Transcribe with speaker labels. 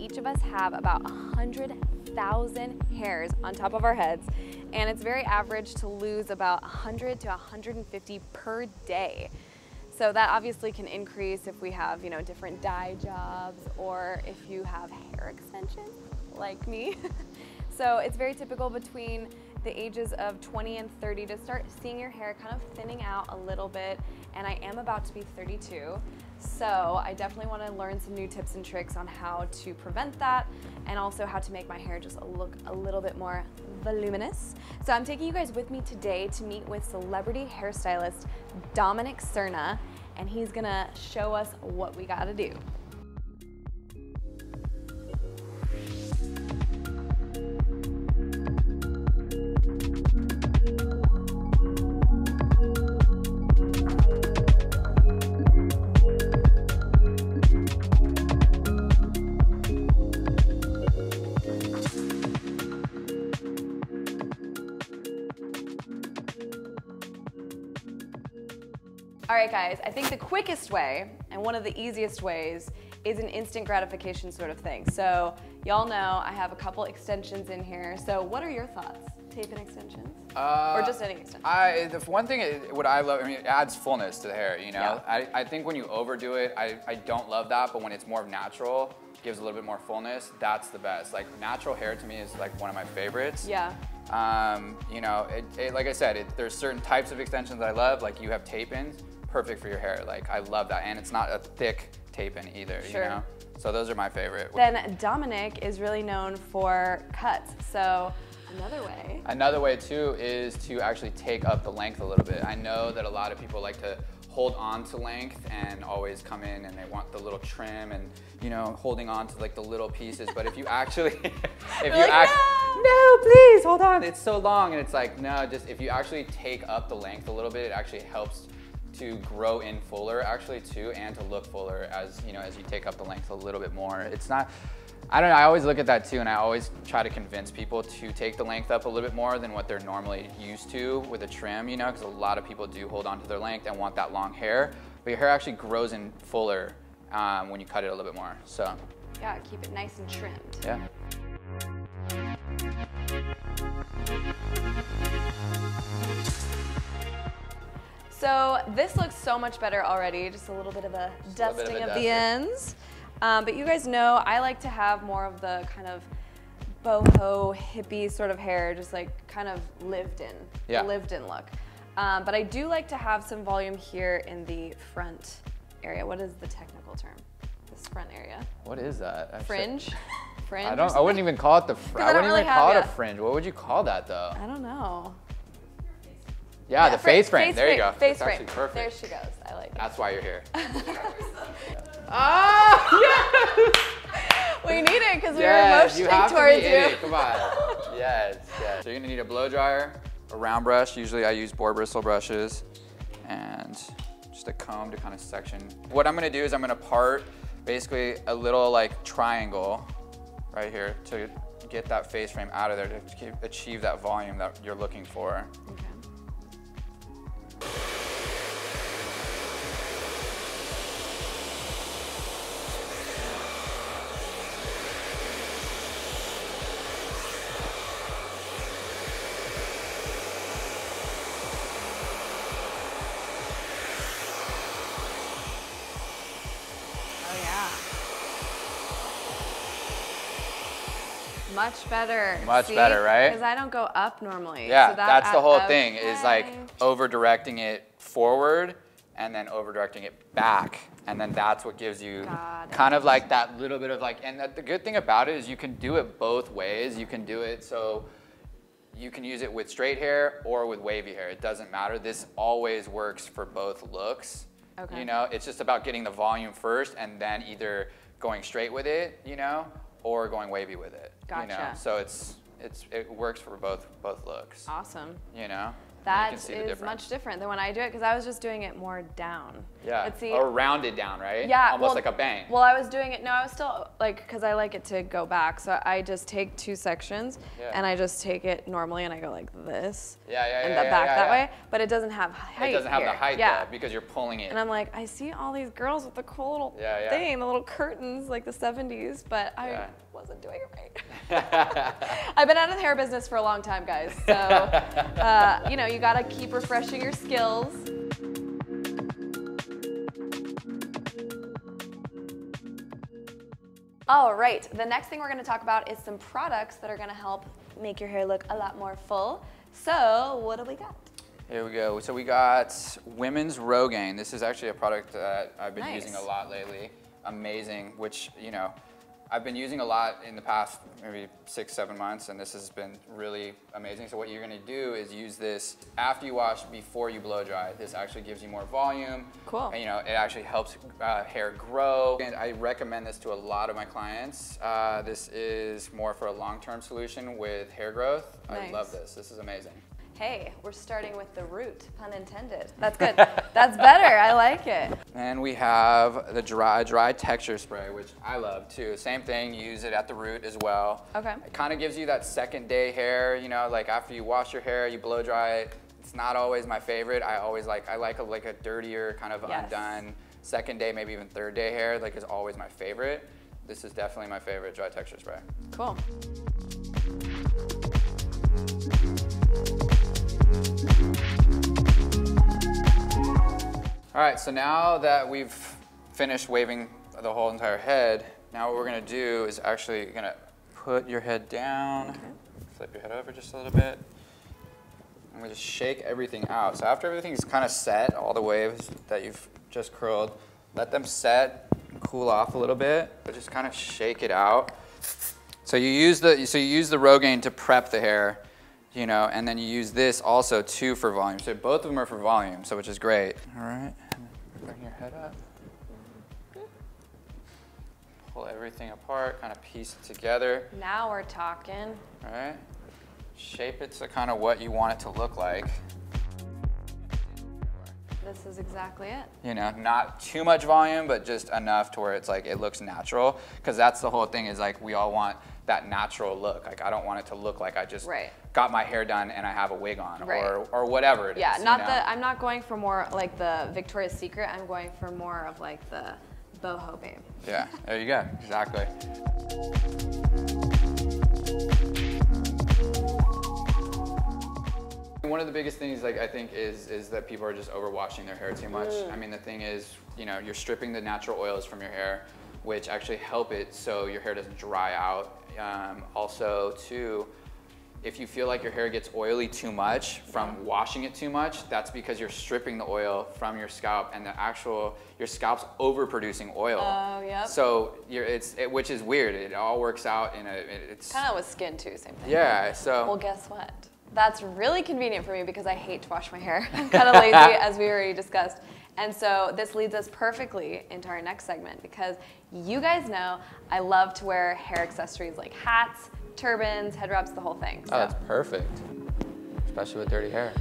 Speaker 1: each of us have about 100,000 hairs on top of our heads, and it's very average to lose about 100 to 150 per day. So that obviously can increase if we have, you know, different dye jobs or if you have hair extensions like me. So it's very typical between the ages of 20 and 30 to start seeing your hair kind of thinning out a little bit, and I am about to be 32. So I definitely want to learn some new tips and tricks on how to prevent that and also how to make my hair just look a little bit more voluminous. So I'm taking you guys with me today to meet with celebrity hairstylist Dominick Serna, and he's gonna show us what we gotta do. All right, guys, I think the quickest way and one of the easiest ways is an instant gratification sort of thing. So y'all know I have a couple extensions in here. So what are your thoughts? Tape and extensions? Or just any extensions?
Speaker 2: The one thing, what I love, I mean, it adds fullness to the hair, you know? Yeah. I think when you overdo it, I don't love that, but when it's more natural, gives a little bit more fullness, that's the best. Like, natural hair to me is like one of my favorites.
Speaker 1: Yeah.
Speaker 2: You know, like I said, there's certain types of extensions that I love, like you have tape-ins, perfect for your hair. Like, I love that, and it's not a thick tape-in either,
Speaker 1: sure.
Speaker 2: You know? So those are my favorite.
Speaker 1: Then Dominick is really known for cuts, so Another way
Speaker 2: too is to actually take up the length a little bit. I know that a lot of people like to hold on to length and always come in and they want the little trim and, you know, holding on to like the little pieces. But if you actually, no, please hold on, it's so long. And it's like, no, just if you actually take up the length a little bit, it actually helps to grow in fuller actually too, and to look fuller as, you know, as you take up the length a little bit more. It's not, I don't know, I always look at that too, and I always try to convince people to take the length up a little bit more than what they're normally used to with a trim, you know, because a lot of people do hold on to their length and want that long hair, but your hair actually grows in fuller when you cut it a little bit more, so.
Speaker 1: Yeah, keep it nice and trimmed.
Speaker 2: Yeah.
Speaker 1: So this looks so much better already, just a little bit of a dusting of the ends. But you guys know I like to have more of the kind of boho, hippie sort of hair, just like kind of lived in look. But I do like to have some volume here in the front area. What is the technical term? This front area.
Speaker 2: What is that?
Speaker 1: Fringe? Fringe?
Speaker 2: I wouldn't even call it I wouldn't even call it a fringe. What would you call that though?
Speaker 1: I don't know.
Speaker 2: Yeah, the face frame. There you go.
Speaker 1: Face frame.
Speaker 2: Perfect.
Speaker 1: There she goes. I like it.
Speaker 2: That's why you're here.
Speaker 1: Ah, yes! We need it because we were motioning towards you.
Speaker 2: Come on. Yes. So you're gonna need a blow dryer, a round brush. Usually I use boar bristle brushes, and just a comb to kind of section. What I'm gonna do is I'm gonna part basically a little like triangle right here to get that face frame out of there to achieve that volume that you're looking for.
Speaker 1: Okay. Much better.
Speaker 2: Much better, right?
Speaker 1: Because I don't go up normally.
Speaker 2: Yeah,
Speaker 1: so
Speaker 2: that's the whole thing, is like over-directing it forward and then over-directing it back. And then that's what gives you kind of like that little bit of like, and the good thing about it is you can do it both ways. You can do it so you can use it with straight hair or with wavy hair. It doesn't matter. This always works for both looks. Okay. You know, it's just about getting the volume first and then either going straight with it, you know, or going wavy with it.
Speaker 1: Gotcha.
Speaker 2: You know? So it works for both looks.
Speaker 1: Awesome.
Speaker 2: You know?
Speaker 1: That is much different than when I do it, because I was just doing it more down.
Speaker 2: Yeah, or rounded down, right?
Speaker 1: Yeah.
Speaker 2: Almost like a bang.
Speaker 1: Well, I was doing it, no, I was still, like, because I like it to go back, so I just take 2 sections, and I just take it normally, and I go like this. And back that way, but it doesn't have height.
Speaker 2: It doesn't have the height, though, because you're pulling it.
Speaker 1: And I'm like, I see all these girls with the cool little thing, the little curtains, like the 70s, but I wasn't doing it right. I've been out of the hair business for a long time, guys, so, you know, you gotta keep refreshing your skills. All right, the next thing we're gonna talk about is some products that are gonna help make your hair look a lot more full. So, what do we got?
Speaker 2: Here we go. So we got Women's Rogaine. This is actually a product that I've been using a lot lately. Amazing, which, you know, I've been using a lot in the past maybe 6-7 months, and this has been really amazing. So what you're gonna do is use this after you wash, before you blow dry. This actually gives you more volume.
Speaker 1: Cool.
Speaker 2: And, you know, it actually helps hair grow. And I recommend this to a lot of my clients. This is more for a long-term solution with hair growth. I love this. This is amazing.
Speaker 1: Hey, we're starting with the root, pun intended. That's good. That's better. I like it.
Speaker 2: And we have the dry texture spray, which I love too. Same thing, you use it at the root as well. Okay. It kind of gives you that second day hair, you know, like after you wash your hair, you blow dry it. It's not always my favorite. I like a dirtier, kind of undone second day, maybe even third day hair, like is always my favorite. This is definitely my favorite dry texture spray.
Speaker 1: Cool.
Speaker 2: All right, so now that we've finished waving the whole entire head, now what we're gonna do is actually gonna put your head down, flip your head over just a little bit, and we just shake everything out. So after everything's kind of set, all the waves that you've just curled, let them set, cool off a little bit, but just kind of shake it out. So you use the Rogaine to prep the hair, you know, and then you use this also too for volume. So both of them are for volume, so which is great. All right, bring your head up. Pull everything apart, kind of piece it together.
Speaker 1: Now we're talking.
Speaker 2: All right, shape it to kind of what you want it to look like.
Speaker 1: This is exactly it.
Speaker 2: You know, not too much volume, but just enough to where it's like, it looks natural. Because that's the whole thing, is like, we all want that natural look. Like, I don't want it to look like I just got my hair done and I have a wig on, or whatever it is.
Speaker 1: Yeah, I'm not going for more like the Victoria's Secret. I'm going for more of like the boho babe.
Speaker 2: Yeah, there you go, exactly. One of the biggest things, like, I think is that people are just overwashing their hair too much. I mean, the thing is, you know, you're stripping the natural oils from your hair, which actually help it so your hair doesn't dry out. Also, too, if you feel like your hair gets oily too much from washing it too much, that's because you're stripping the oil from your scalp, and your scalp's overproducing oil.
Speaker 1: Oh, yep.
Speaker 2: So which is weird. It all works out in it's
Speaker 1: kind of with skin too, same thing.
Speaker 2: Yeah. So.
Speaker 1: Well, guess what? That's really convenient for me because I hate to wash my hair. I'm kind of lazy, as we already discussed. And so this leads us perfectly into our next segment, because you guys know I love to wear hair accessories like hats, turbans, head wraps, the whole thing. So.
Speaker 2: Oh, that's perfect, especially with dirty hair.